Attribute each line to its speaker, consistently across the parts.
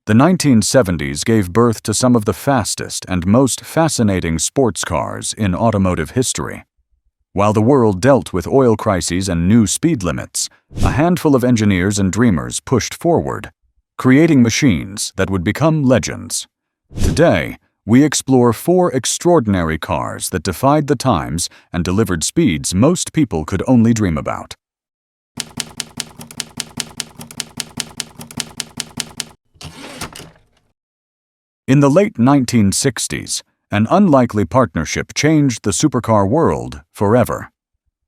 Speaker 1: The 1970s gave birth to some of the fastest and most fascinating sports cars in automotive history. While the world dealt with oil crises and new speed limits, a handful of engineers and dreamers pushed forward, creating machines that would become legends. Today, we explore 4 extraordinary cars that defied the times and delivered speeds most people could only dream about. In the late 1960s, an unlikely partnership changed the supercar world forever.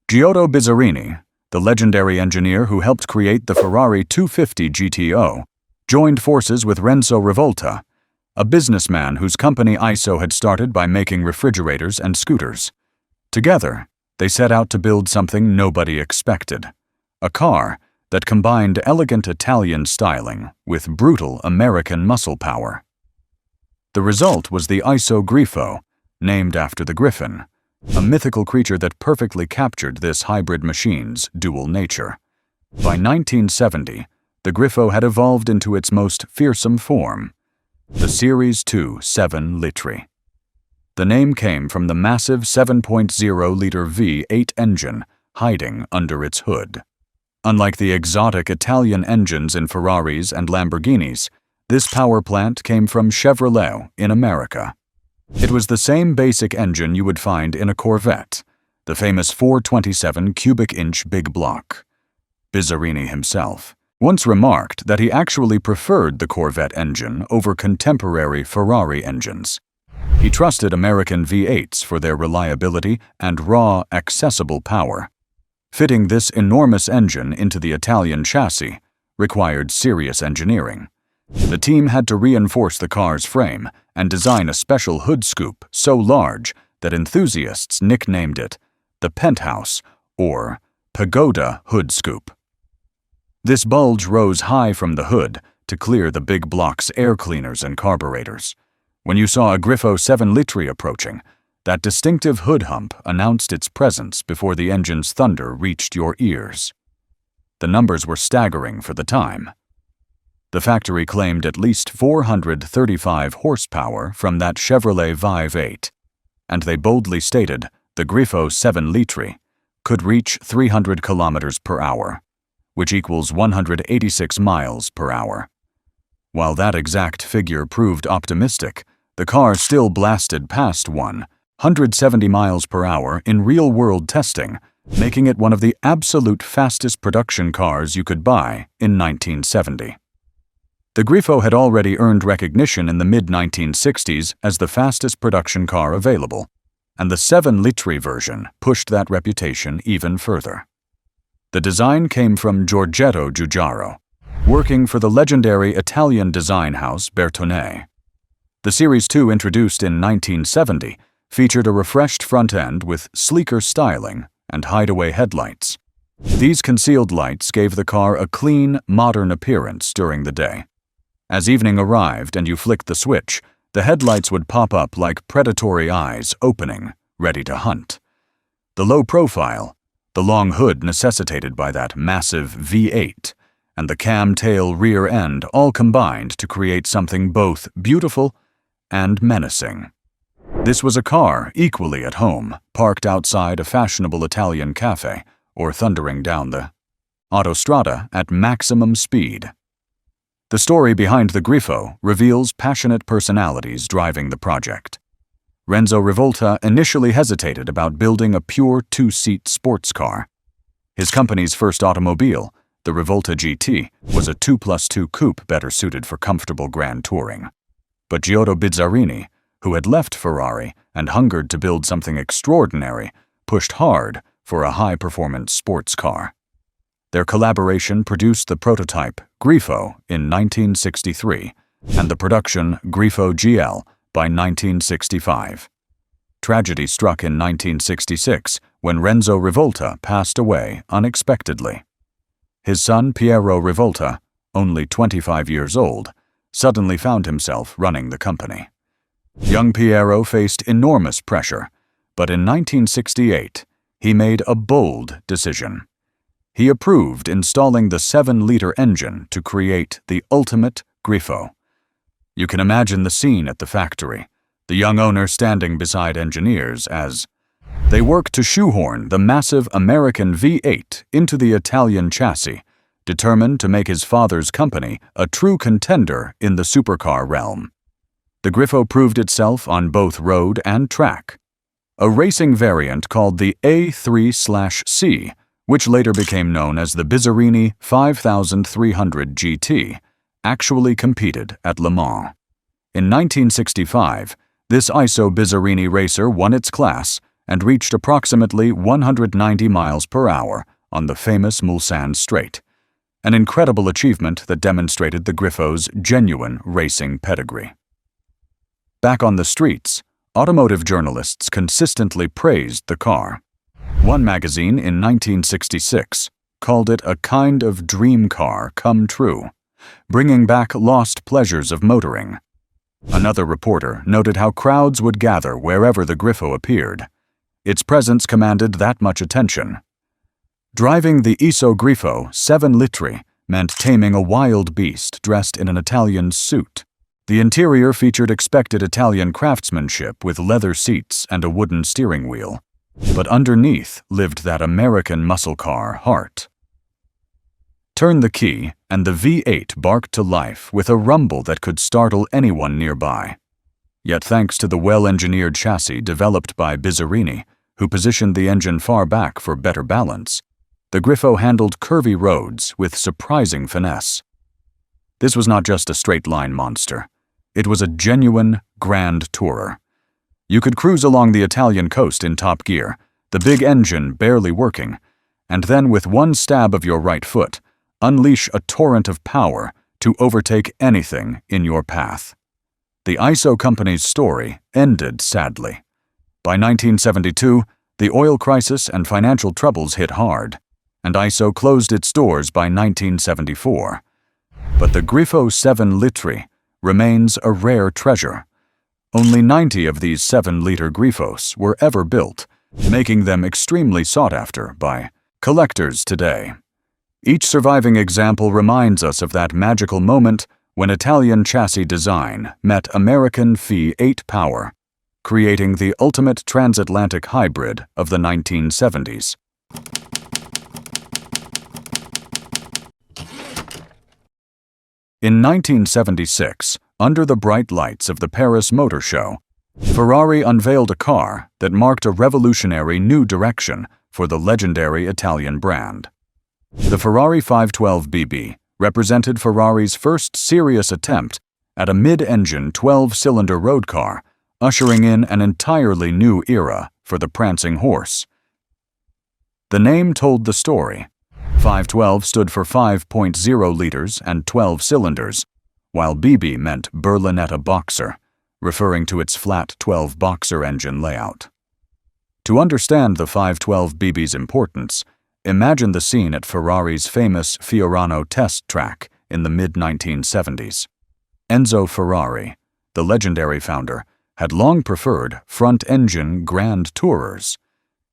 Speaker 1: Giotto Bizzarrini, the legendary engineer who helped create the Ferrari 250 GTO, joined forces with Renzo Rivolta, a businessman whose company ISO had started by making refrigerators and scooters. Together, they set out to build something nobody expected, a car that combined elegant Italian styling with brutal American muscle power. The result was the ISO Grifo, named after the Griffin, a mythical creature that perfectly captured this hybrid machine's dual nature. By 1970, the Grifo had evolved into its most fearsome form, the Series II 7 Litri. The name came from the massive 7.0-liter V8 engine hiding under its hood. Unlike the exotic Italian engines in Ferraris and Lamborghinis, this power plant came from Chevrolet in America. It was the same basic engine you would find in a Corvette, the famous 427 cubic inch big block. Bizzarrini himself once remarked that he actually preferred the Corvette engine over contemporary Ferrari engines. He trusted American V8s for their reliability and raw, accessible power. Fitting this enormous engine into the Italian chassis required serious engineering. The team had to reinforce the car's frame and design a special hood scoop so large that enthusiasts nicknamed it the penthouse or pagoda hood scoop. This bulge rose high from the hood to clear the big block's air cleaners and carburetors. When you saw a Grifo 7 Litri approaching, that distinctive hood hump announced its presence before the engine's thunder reached your ears. The numbers were staggering for the time. The factory claimed at least 435 horsepower from that Chevrolet Vive 8, and they boldly stated the Grifo 7 Litri could reach 300 kilometers per hour, which equals 186 miles per hour. While that exact figure proved optimistic, the car still blasted past 170 miles per hour in real-world testing, making it one of the absolute fastest production cars you could buy in 1970. The Grifo had already earned recognition in the mid-1960s as the fastest production car available, and the 7 Litri version pushed that reputation even further. The design came from Giorgetto Bizzarrini, working for the legendary Italian design house Berlinetta. The Series II, introduced in 1970, featured a refreshed front end with sleeker styling and hideaway headlights. These concealed lights gave the car a clean, modern appearance during the day. As evening arrived and you flicked the switch, the headlights would pop up like predatory eyes opening, ready to hunt. The low profile, the long hood necessitated by that massive V8, and the cam-tail rear end all combined to create something both beautiful and menacing. This was a car equally at home, parked outside a fashionable Italian cafe or thundering down the autostrada at maximum speed. The story behind the Grifo reveals passionate personalities driving the project. Renzo Rivolta initially hesitated about building a pure 2-seat sports car. His company's first automobile, the Rivolta GT, was a 2+2 coupe better suited for comfortable grand touring. But Giotto Bizzarrini, who had left Ferrari and hungered to build something extraordinary, pushed hard for a high-performance sports car. Their collaboration produced the prototype Grifo in 1963 and the production Grifo GL by 1965. Tragedy struck in 1966 when Renzo Rivolta passed away unexpectedly. His son Piero Rivolta, only 25 years old, suddenly found himself running the company. Young Piero faced enormous pressure, but in 1968 he made a bold decision. He approved installing the 7-liter engine to create the ultimate Grifo, You can imagine the scene at the factory, the young owner standing beside engineers as they work to shoehorn the massive American V8 into the Italian chassis, determined to make his father's company a true contender in the supercar realm. The Grifo proved itself on both road and track. A racing variant called the A3/C, which later became known as the Bizzarrini 5300 GT, actually competed at Le Mans. In 1965, this ISO Bizzarrini racer won its class and reached approximately 190 miles per hour on the famous Mulsanne Straight, an incredible achievement that demonstrated the Grifo's genuine racing pedigree. Back on the streets, automotive journalists consistently praised the car. One magazine in 1966 called it a kind of dream car come true, bringing back lost pleasures of motoring. Another reporter noted how crowds would gather wherever the Grifo appeared. Its presence commanded that much attention. Driving the ISO Grifo 7 Litri meant taming a wild beast dressed in an Italian suit. The interior featured expected Italian craftsmanship with leather seats and a wooden steering wheel. But underneath lived that American muscle car heart. Turn the key, and the V8 barked to life with a rumble that could startle anyone nearby. Yet thanks to the well-engineered chassis developed by Bizzarrini, who positioned the engine far back for better balance, the Grifo handled curvy roads with surprising finesse. This was not just a straight-line monster. It was a genuine grand tourer. You could cruise along the Italian coast in top gear, the big engine barely working, and then with one stab of your right foot, unleash a torrent of power to overtake anything in your path. The ISO company's story ended sadly. By 1972, the oil crisis and financial troubles hit hard, and ISO closed its doors by 1974. But the Grifo 7 Litri remains a rare treasure. Only 90 of these 7-liter Grifos were ever built, making them extremely sought after by collectors today. Each surviving example reminds us of that magical moment when Italian chassis design met American V8 power, creating the ultimate transatlantic hybrid of the 1970s. In 1976, under the bright lights of the Paris Motor Show, Ferrari unveiled a car that marked a revolutionary new direction for the legendary Italian brand. The Ferrari 512 BB represented Ferrari's first serious attempt at a mid-engine 12-cylinder road car, ushering in an entirely new era for the prancing horse. The name told the story. 512 stood for 5.0 liters and 12 cylinders, while BB meant Berlinetta Boxer, referring to its flat 12-boxer engine layout. To understand the 512 BB's importance, imagine the scene at Ferrari's famous Fiorano test track in the mid-1970s. Enzo Ferrari, the legendary founder, had long preferred front-engine grand tourers.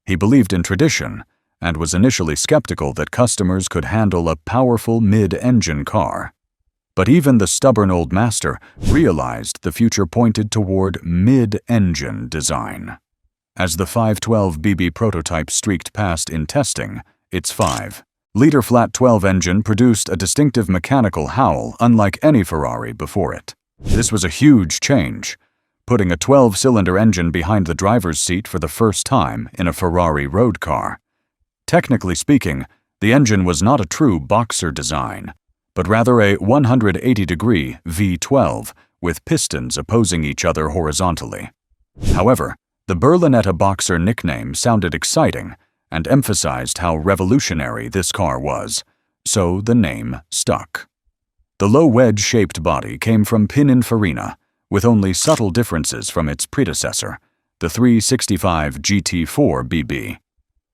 Speaker 1: He believed in tradition and was initially skeptical that customers could handle a powerful mid-engine car. But even the stubborn old master realized the future pointed toward mid-engine design. As the 512 BB prototype streaked past in testing, its 5-liter flat 12 engine produced a distinctive mechanical howl unlike any Ferrari before it. This was a huge change, putting a 12-cylinder engine behind the driver's seat for the first time in a Ferrari road car. Technically speaking, the engine was not a true boxer design, but rather a 180-degree V12 with pistons opposing each other horizontally. However, the Berlinetta Boxer nickname sounded exciting and emphasized how revolutionary this car was, so the name stuck. The low wedge-shaped body came from Pininfarina, with only subtle differences from its predecessor, the 365 GT4 BB.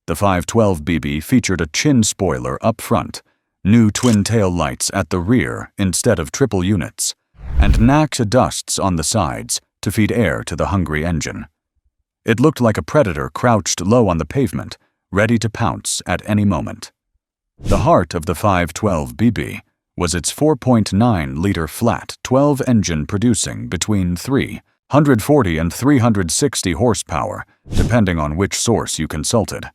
Speaker 1: The 512 BB featured a chin spoiler up front, new twin tail lights at the rear instead of triple units, and nacked dusts on the sides to feed air to the hungry engine. It looked like a predator crouched low on the pavement, ready to pounce at any moment. The heart of the 512 BB was its 4.9-liter flat 12 engine producing between 340 and 360 horsepower, depending on which source you consulted.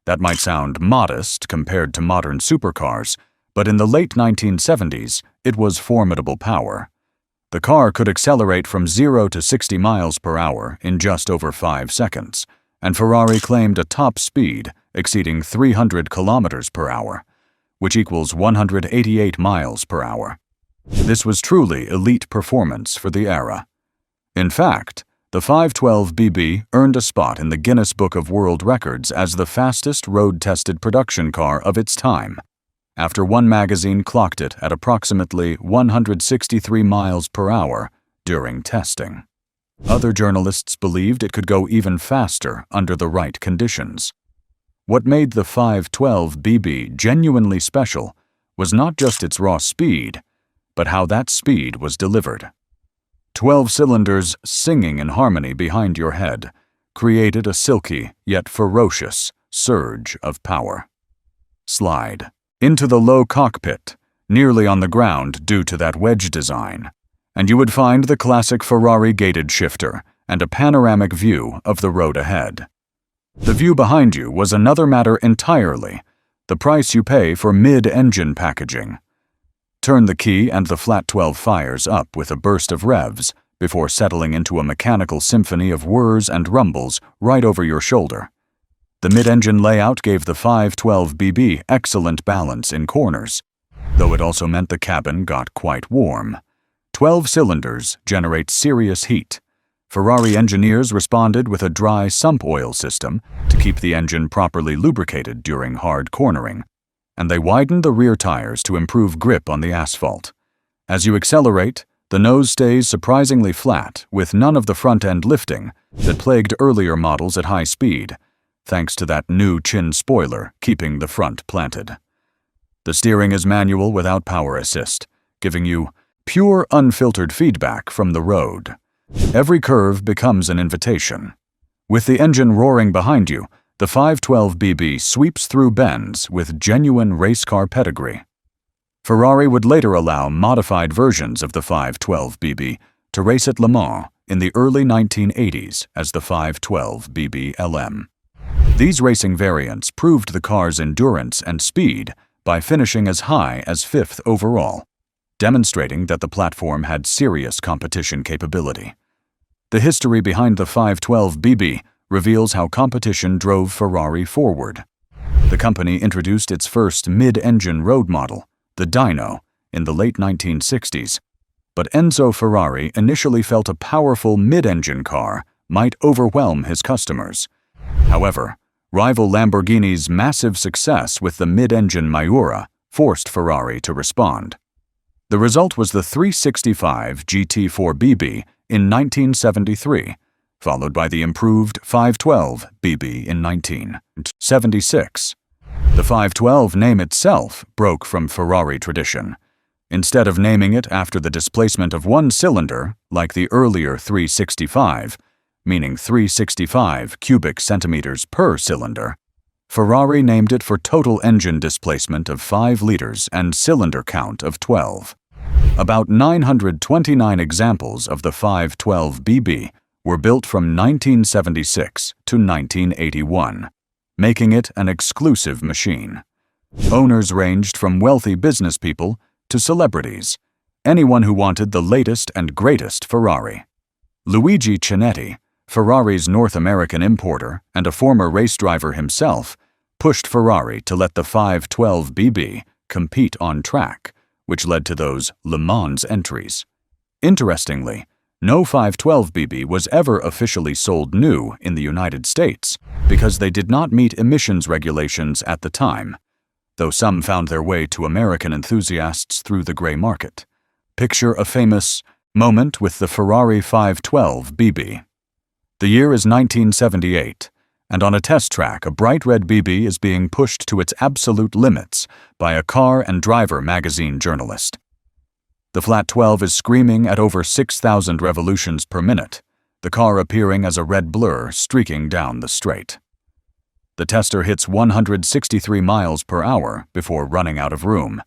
Speaker 1: That might sound modest compared to modern supercars, but in the late 1970s, it was formidable power. The car could accelerate from 0 to 60 miles per hour in just over 5 seconds, and Ferrari claimed a top speed exceeding 300 kilometers per hour, which equals 188 miles per hour. This was truly elite performance for the era. In fact, the 512BB earned a spot in the Guinness Book of World Records as the fastest road-tested production car of its time, after one magazine clocked it at approximately 163 miles per hour during testing. Other journalists believed it could go even faster under the right conditions. What made the 512BB genuinely special was not just its raw speed, but how that speed was delivered. 12 cylinders singing in harmony behind your head created a silky yet ferocious surge of power. Slide into the low cockpit, nearly on the ground due to that wedge design, and you would find the classic Ferrari gated shifter and a panoramic view of the road ahead. The view behind you was another matter entirely, the price you pay for mid-engine packaging. Turn the key and the flat 12 fires up with a burst of revs before settling into a mechanical symphony of whirs and rumbles right over your shoulder. The mid-engine layout gave the 512BB excellent balance in corners, though it also meant the cabin got quite warm. 12 cylinders generate serious heat. Ferrari engineers responded with a dry sump oil system to keep the engine properly lubricated during hard cornering, and they widened the rear tires to improve grip on the asphalt. As you accelerate, the nose stays surprisingly flat with none of the front-end lifting that plagued earlier models at high speed, thanks to that new chin spoiler keeping the front planted. The steering is manual without power assist, giving you pure unfiltered feedback from the road. Every curve becomes an invitation. With the engine roaring behind you, the 512BB sweeps through bends with genuine race car pedigree. Ferrari would later allow modified versions of the 512BB to race at Le Mans in the early 1980s as the 512BB LM. These racing variants proved the car's endurance and speed by finishing as high as 5th overall, demonstrating that the platform had serious competition capability. The history behind the 512BB reveals how competition drove Ferrari forward. The company introduced its first mid-engine road model, the Dino, in the late 1960s, but Enzo Ferrari initially felt a powerful mid-engine car might overwhelm his customers. However, rival Lamborghini's massive success with the mid-engine Miura forced Ferrari to respond. The result was the 365 GT4BB in 1973, followed by the improved 512BB in 1976. The 512 name itself broke from Ferrari tradition. Instead of naming it after the displacement of one cylinder, like the earlier 365, meaning 365 cubic centimeters per cylinder, Ferrari named it for total engine displacement of 5 liters and cylinder count of 12. About 929 examples of the 512BB were built from 1976 to 1981, making it an exclusive machine. Owners ranged from wealthy business people to celebrities, anyone who wanted the latest and greatest Ferrari. Luigi Chinetti, Ferrari's North American importer and a former race driver himself, pushed Ferrari to let the 512BB compete on track, which led to those Le Mans entries. Interestingly, no 512BB was ever officially sold new in the United States because they did not meet emissions regulations at the time, though some found their way to American enthusiasts through the gray market. Picture a famous moment with the Ferrari 512BB. The year is 1978, and on a test track, a bright red BB is being pushed to its absolute limits by a Car and Driver magazine journalist. The flat 12 is screaming at over 6,000 revolutions per minute, the car appearing as a red blur streaking down the straight. The tester hits 163 miles per hour before running out of room.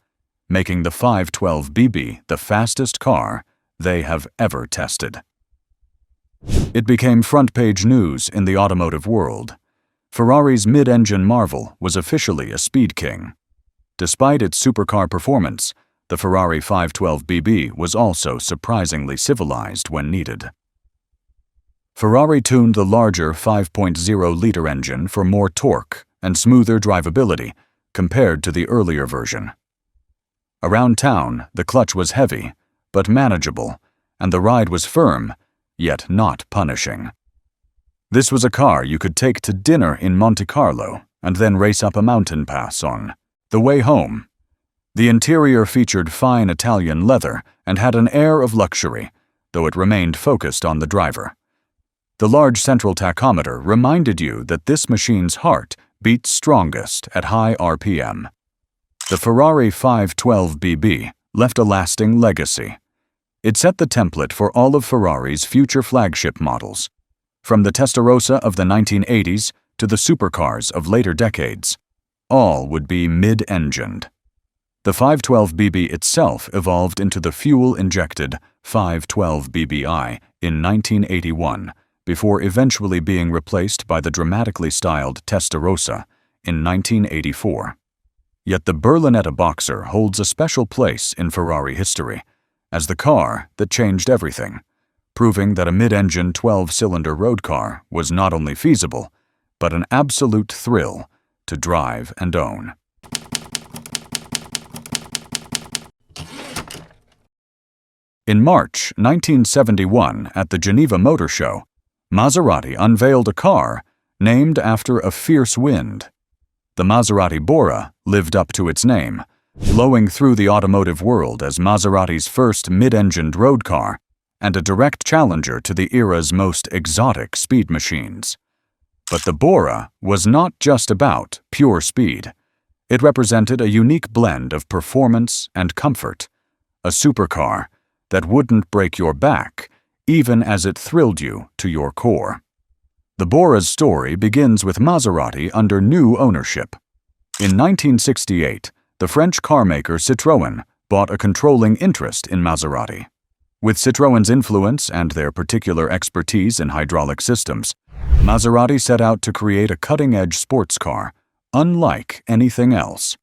Speaker 1: making the 512BB the fastest car they have ever tested. It became front-page news in the automotive world. Ferrari's mid-engine marvel was officially a speed king. Despite its supercar performance, the Ferrari 512BB was also surprisingly civilized when needed. Ferrari tuned the larger 5.0-liter engine for more torque and smoother drivability compared to the earlier version. Around town, the clutch was heavy, but manageable, and the ride was firm, yet not punishing. This was a car you could take to dinner in Monte Carlo and then race up a mountain pass on the way home. The interior featured fine Italian leather and had an air of luxury, though it remained focused on the driver. The large central tachometer reminded you that this machine's heart beat strongest at high RPM. The Ferrari 512BB left a lasting legacy. It set the template for all of Ferrari's future flagship models, from the Testarossa of the 1980s to the supercars of later decades. All would be mid-engined. The 512BB itself evolved into the fuel-injected 512BBi in 1981, before eventually being replaced by the dramatically styled Testarossa in 1984. Yet the Berlinetta Boxer holds a special place in Ferrari history, as the car that changed everything, proving that a mid-engine 12-cylinder road car was not only feasible, but an absolute thrill to drive and own. In March 1971, at the Geneva Motor Show, Maserati unveiled a car named after a fierce wind. The Maserati Bora lived up to its name, blowing through the automotive world as Maserati's first mid-engined road car and a direct challenger to the era's most exotic speed machines. But the Bora was not just about pure speed. It represented a unique blend of performance and comfort, a supercar that wouldn't break your back, even as it thrilled you to your core. The Bora's story begins with Maserati under new ownership. In 1968, the French carmaker Citroën bought a controlling interest in Maserati. With Citroën's influence and their particular expertise in hydraulic systems, Maserati set out to create a cutting-edge sports car, unlike anything else.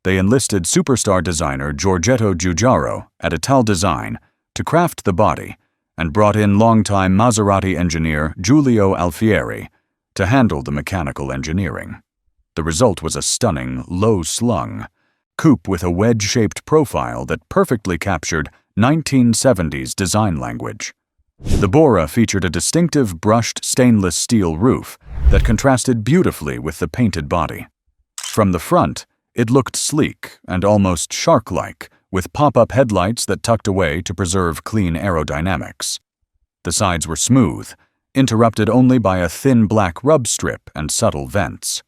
Speaker 1: They enlisted superstar designer Giorgetto Giugiaro at Ital Design to craft the body and brought in longtime Maserati engineer Giulio Alfieri to handle the mechanical engineering. The result was a stunning, low-slung coupe with a wedge-shaped profile that perfectly captured 1970s design language. The Bora featured a distinctive brushed stainless steel roof that contrasted beautifully with the painted body. From the front, it looked sleek and almost shark-like, with pop-up headlights that tucked away to preserve clean aerodynamics. The sides were smooth, interrupted only by a thin black rub strip and subtle vents.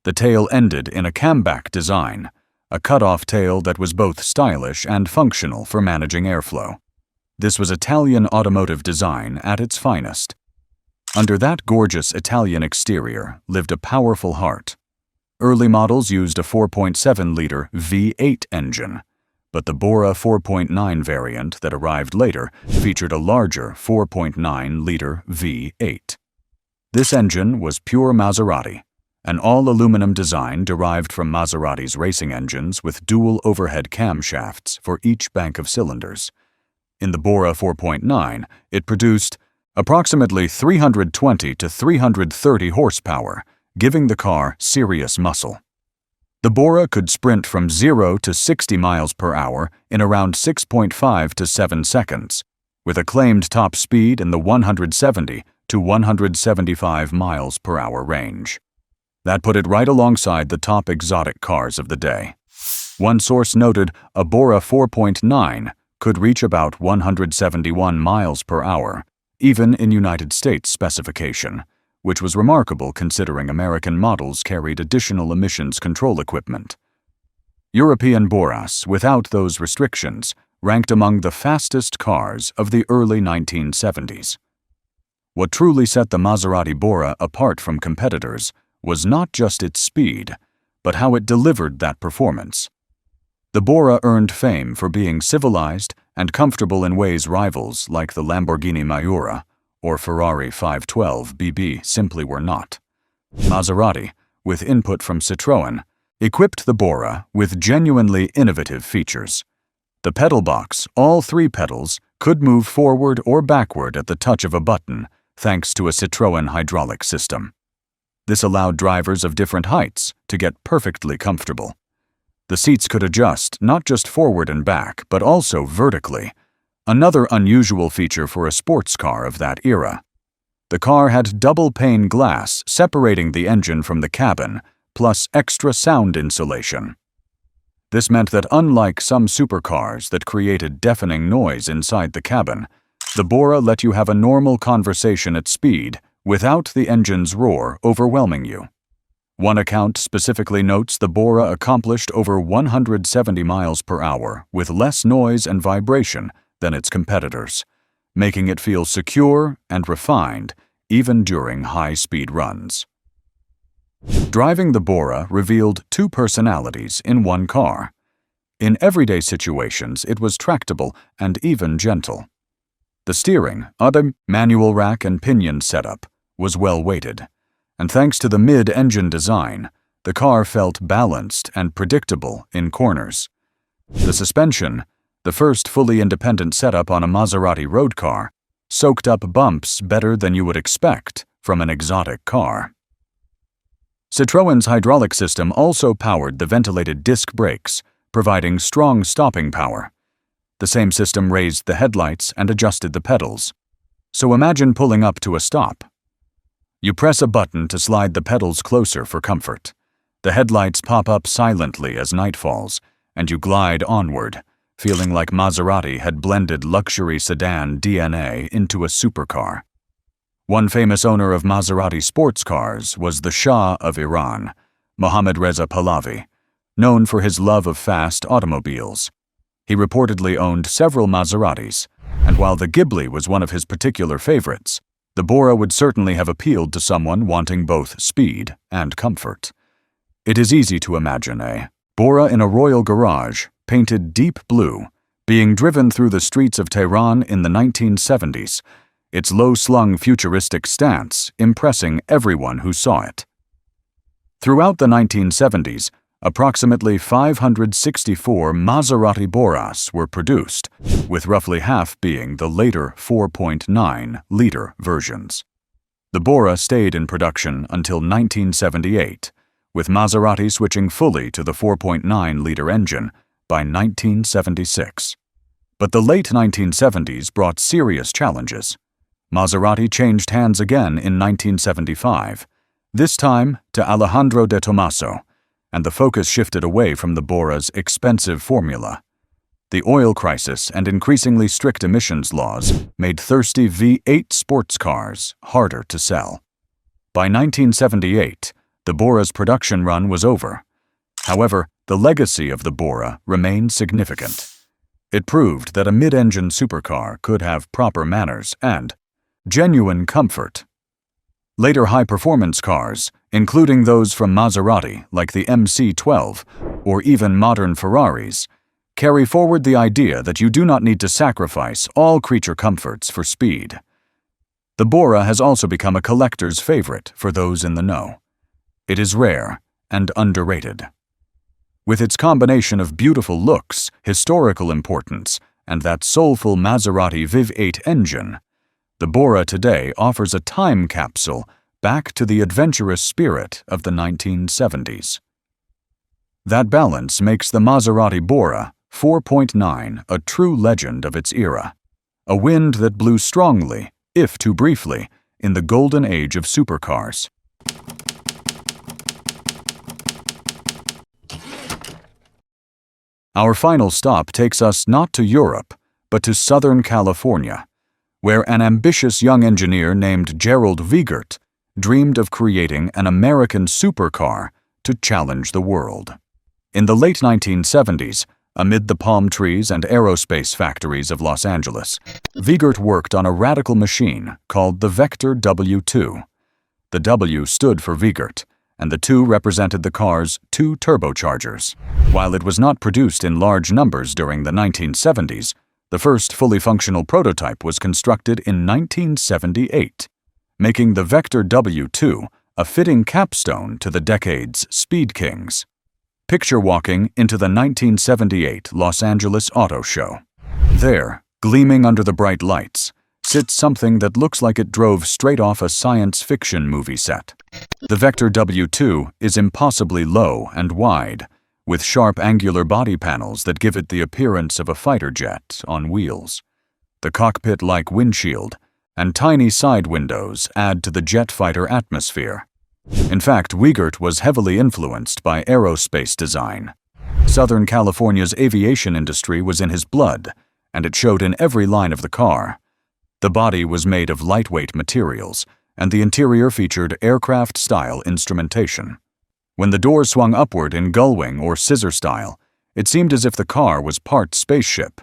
Speaker 1: The tail ended in a camback design, a cut-off tail that was both stylish and functional for managing airflow. This was Italian automotive design at its finest. Under that gorgeous Italian exterior lived a powerful heart. Early models used a 4.7-liter V8 engine, but the Bora 4.9 variant that arrived later featured a larger 4.9-liter V8. This engine was pure Maserati, an all-aluminum design derived from Maserati's racing engines with dual overhead camshafts for each bank of cylinders. In the Bora 4.9, it produced approximately 320 to 330 horsepower, giving the car serious muscle. The Bora could sprint from 0 to 60 miles per hour in around 6.5 to 7 seconds, with a claimed top speed in the 170 to 175 miles per hour range. That put it right alongside the top exotic cars of the day. One source noted a Bora 4.9 could reach about 171 miles per hour, even in United States specification, which was remarkable considering American models carried additional emissions control equipment. European Boras, without those restrictions, ranked among the fastest cars of the early 1970s. What truly set the Maserati Bora apart from competitors was not just its speed, but how it delivered that performance. The Bora earned fame for being civilized and comfortable in ways rivals like the Lamborghini Miura or Ferrari 512 BB simply were not. Maserati, with input from Citroën, equipped the Bora with genuinely innovative features. The pedal box, all 3 pedals, could move forward or backward at the touch of a button thanks to a Citroën hydraulic system. This allowed drivers of different heights to get perfectly comfortable. The seats could adjust not just forward and back, but also vertically, another unusual feature for a sports car of that era. The car had double-pane glass separating the engine from the cabin, plus extra sound insulation. This meant that unlike some supercars that created deafening noise inside the cabin, the Bora let you have a normal conversation at speed without the engine's roar overwhelming you. One account specifically notes the Bora accomplished over 170 miles per hour with less noise and vibration than its competitors, making it feel secure and refined even during high-speed runs. Driving the Bora revealed 2 personalities in one car. In everyday situations, it was tractable and even gentle. The steering, other manual rack and pinion setup, was well-weighted, and thanks to the mid-engine design, the car felt balanced and predictable in corners. The suspension, the first fully independent setup on a Maserati road car, soaked up bumps better than you would expect from an exotic car. Citroën's hydraulic system also powered the ventilated disc brakes, providing strong stopping power. The same system raised the headlights and adjusted the pedals. So imagine pulling up to a stop. You press a button to slide the pedals closer for comfort. The headlights pop up silently as night falls, and you glide onward, feeling like Maserati had blended luxury sedan DNA into a supercar. One famous owner of Maserati sports cars was the Shah of Iran, Mohammad Reza Pahlavi, known for his love of fast automobiles. He reportedly owned several Maseratis, and while the Ghibli was one of his particular favorites, the Bora would certainly have appealed to someone wanting both speed and comfort. It is easy to imagine a Bora in a royal garage, painted deep blue, being driven through the streets of Tehran in the 1970s, its low-slung futuristic stance impressing everyone who saw it. Throughout the 1970s, approximately 564 Maserati Boras were produced, with roughly half being the later 4.9-liter versions. The Bora stayed in production until 1978, with Maserati switching fully to the 4.9-liter engine by 1976. But the late 1970s brought serious challenges. Maserati changed hands again in 1975, this time to Alejandro de Tomaso, and the focus shifted away from the Bora's expensive formula. The oil crisis and increasingly strict emissions laws made thirsty V8 sports cars harder to sell. By 1978, the Bora's production run was over. However, the legacy of the Bora remained significant. It proved that a mid-engine supercar could have proper manners and genuine comfort. Later high-performance cars, including those from Maserati like the MC12 or even modern Ferraris, carry forward the idea that you do not need to sacrifice all creature comforts for speed. The Bora has also become a collector's favorite for those in the know. It is rare and underrated. With its combination of beautiful looks, historical importance, and that soulful Maserati VV8 engine, the Bora today offers a time capsule back to the adventurous spirit of the 1970s. That balance makes the Maserati Bora 4.9 a true legend of its era, a wind that blew strongly, if too briefly, in the golden age of supercars. Our final stop takes us not to Europe, but to Southern California, where an ambitious young engineer named Gerald Wiegert dreamed of creating an American supercar to challenge the world. In the late 1970s, amid the palm trees and aerospace factories of Los Angeles, Wiegert worked on a radical machine called the Vector W2. The W stood for Wiegert, and the two represented the car's two turbochargers. While it was not produced in large numbers during the 1970s, the first fully functional prototype was constructed in 1978, making the Vector W2 a fitting capstone to the decade's Speed Kings. Picture walking into the 1978 Los Angeles Auto Show. There, gleaming under the bright lights, sits something that looks like it drove straight off a science fiction movie set. The Vector W2 is impossibly low and wide, with sharp angular body panels that give it the appearance of a fighter jet on wheels. The cockpit-like windshield and tiny side windows add to the jet fighter atmosphere. In fact, Wiegert was heavily influenced by aerospace design. Southern California's aviation industry was in his blood, and it showed in every line of the car. The body was made of lightweight materials, and the interior featured aircraft-style instrumentation. When the doors swung upward in gullwing or scissor style, it seemed as if the car was part spaceship.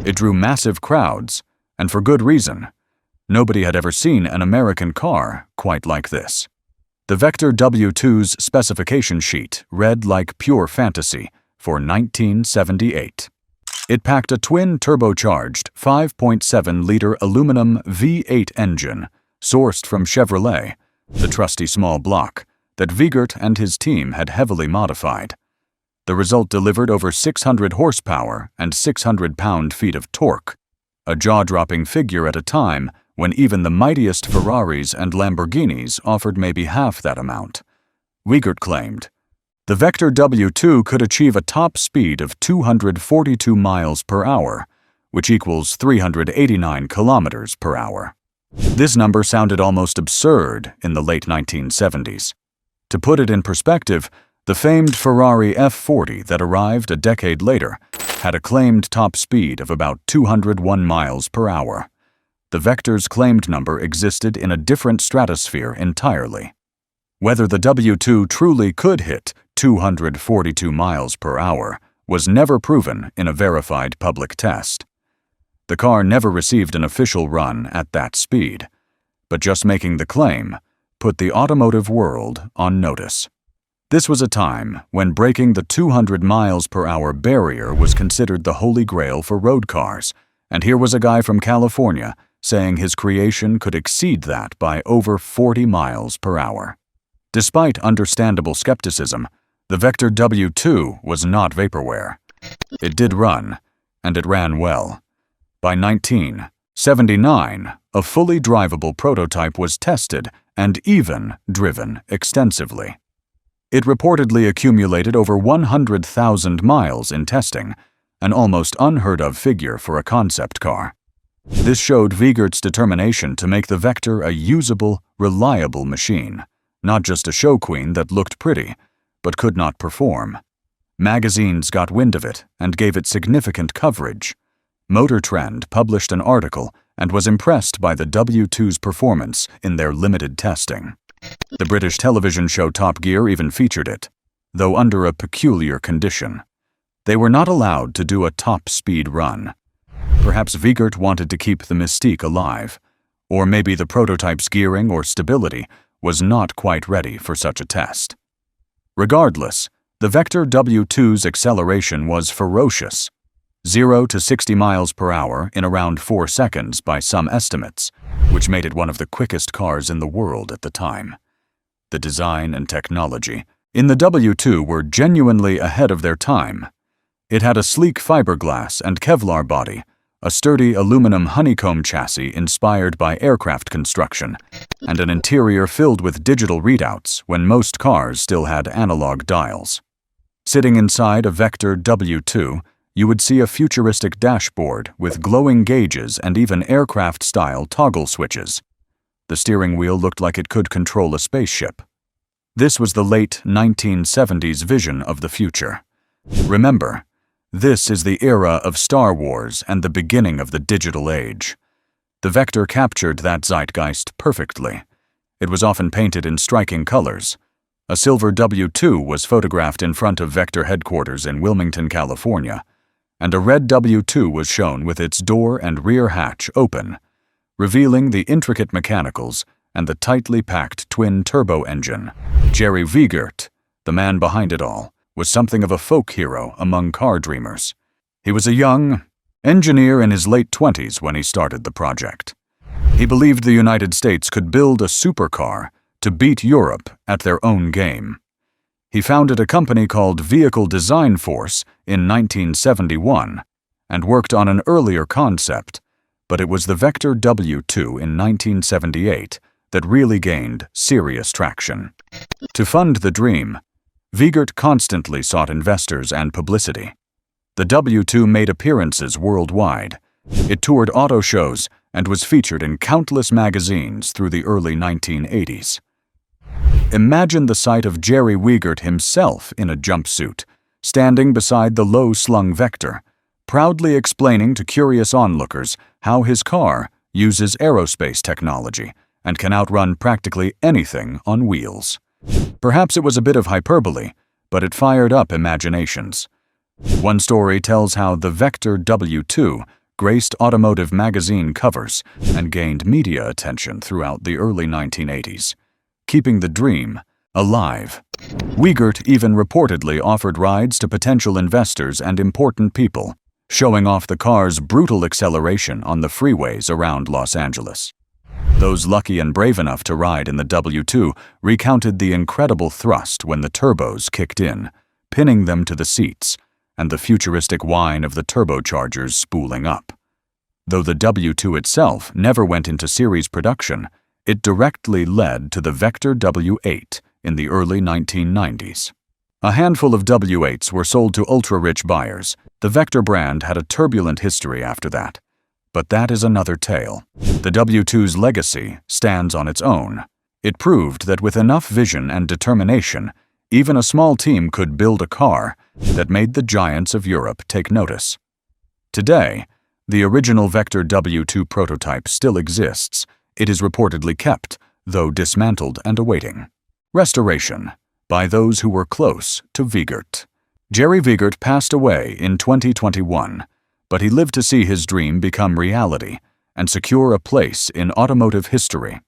Speaker 1: It drew massive crowds, and for good reason. Nobody had ever seen an American car quite like this. The Vector W2's specification sheet read like pure fantasy for 1978. It packed a twin-turbocharged 5.7-liter aluminum V8 engine, sourced from Chevrolet, the trusty small block that Wiegert and his team had heavily modified. The result delivered over 600 horsepower and 600 pound-feet of torque, a jaw-dropping figure at a time when even the mightiest Ferraris and Lamborghinis offered maybe half that amount. Wiegert claimed, "The Vector W2 could achieve a top speed of 242 miles per hour, which equals 389 kilometers per hour." This number sounded almost absurd in the late 1970s. To put it in perspective, the famed Ferrari F40 that arrived a decade later had a claimed top speed of about 201 miles per hour. The Vector's claimed number existed in a different stratosphere entirely. Whether the W2 truly could hit 242 miles per hour was never proven in a verified public test. The car never received an official run at that speed, but just making the claim put the automotive world on notice. This was a time when breaking the 200 miles per hour barrier was considered the holy grail for road cars, and here was a guy from California saying his creation could exceed that by over 40 miles per hour. Despite understandable skepticism, the Vector W2 was not vaporware. It did run, and it ran well. By 1979, a fully drivable prototype was tested and even driven extensively. It reportedly accumulated over 100,000 miles in testing, an almost unheard-of figure for a concept car. This showed Wiegert's determination to make the Vector a usable, reliable machine, not just a show queen that looked pretty, but could not perform. Magazines got wind of it and gave it significant coverage. Motor Trend published an article and was impressed by the W2's performance in their limited testing. The British television show Top Gear even featured it, though under a peculiar condition. They were not allowed to do a top-speed run. Perhaps Wiegert wanted to keep the mystique alive, or maybe the prototype's gearing or stability was not quite ready for such a test. Regardless, the Vector W2's acceleration was ferocious, 0 to 60 miles per hour in around 4 seconds by some estimates, which made it one of the quickest cars in the world at the time. The design and technology in the W2 were genuinely ahead of their time. It had a sleek fiberglass and Kevlar body, a sturdy aluminum honeycomb chassis inspired by aircraft construction, and an interior filled with digital readouts when most cars still had analog dials. Sitting inside a Vector W2, you would see a futuristic dashboard with glowing gauges and even aircraft-style toggle switches. The steering wheel looked like it could control a spaceship. This was the late 1970s vision of the future. Remember, this is the era of Star Wars and the beginning of the digital age. The Vector captured that zeitgeist perfectly. It was often painted in striking colors. A silver W2 was photographed in front of Vector headquarters in Wilmington, California, and a red W2 was shown with its door and rear hatch open, revealing the intricate mechanicals and the tightly packed twin-turbo engine. Jerry Wiegert, the man behind it all, was something of a folk hero among car dreamers. He was a young engineer in his late 20s when he started the project. He believed the United States could build a supercar to beat Europe at their own game. He founded a company called Vehicle Design Force in 1971 and worked on an earlier concept, but it was the Vector W2 in 1978 that really gained serious traction. To fund the dream, Wiegert constantly sought investors and publicity. The W2 made appearances worldwide. It toured auto shows and was featured in countless magazines through the early 1980s. Imagine the sight of Jerry Wiegert himself in a jumpsuit, standing beside the low-slung Vector, proudly explaining to curious onlookers how his car uses aerospace technology and can outrun practically anything on wheels. Perhaps it was a bit of hyperbole, but it fired up imaginations. One story tells how the Vector W2 graced automotive magazine covers and gained media attention throughout the early 1980s, keeping the dream alive. Wiegert even reportedly offered rides to potential investors and important people, showing off the car's brutal acceleration on the freeways around Los Angeles. Those lucky and brave enough to ride in the W2 recounted the incredible thrust when the turbos kicked in, pinning them to the seats, and the futuristic whine of the turbochargers spooling up. Though the W2 itself never went into series production, it directly led to the Vector W8 in the early 1990s. A handful of W8s were sold to ultra-rich buyers. The Vector brand had a turbulent history after that. But that is another tale. The W2's legacy stands on its own. It proved that with enough vision and determination, even a small team could build a car that made the giants of Europe take notice. Today, the original Vector W2 prototype still exists. It is reportedly kept, though dismantled and awaiting restoration by those who were close to Wiegert. Jerry Wiegert passed away in 2021, but he lived to see his dream become reality and secure a place in automotive history.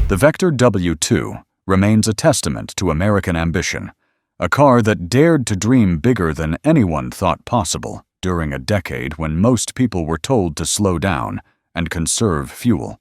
Speaker 1: The Vector W2 remains a testament to American ambition, a car that dared to dream bigger than anyone thought possible during a decade when most people were told to slow down and conserve fuel.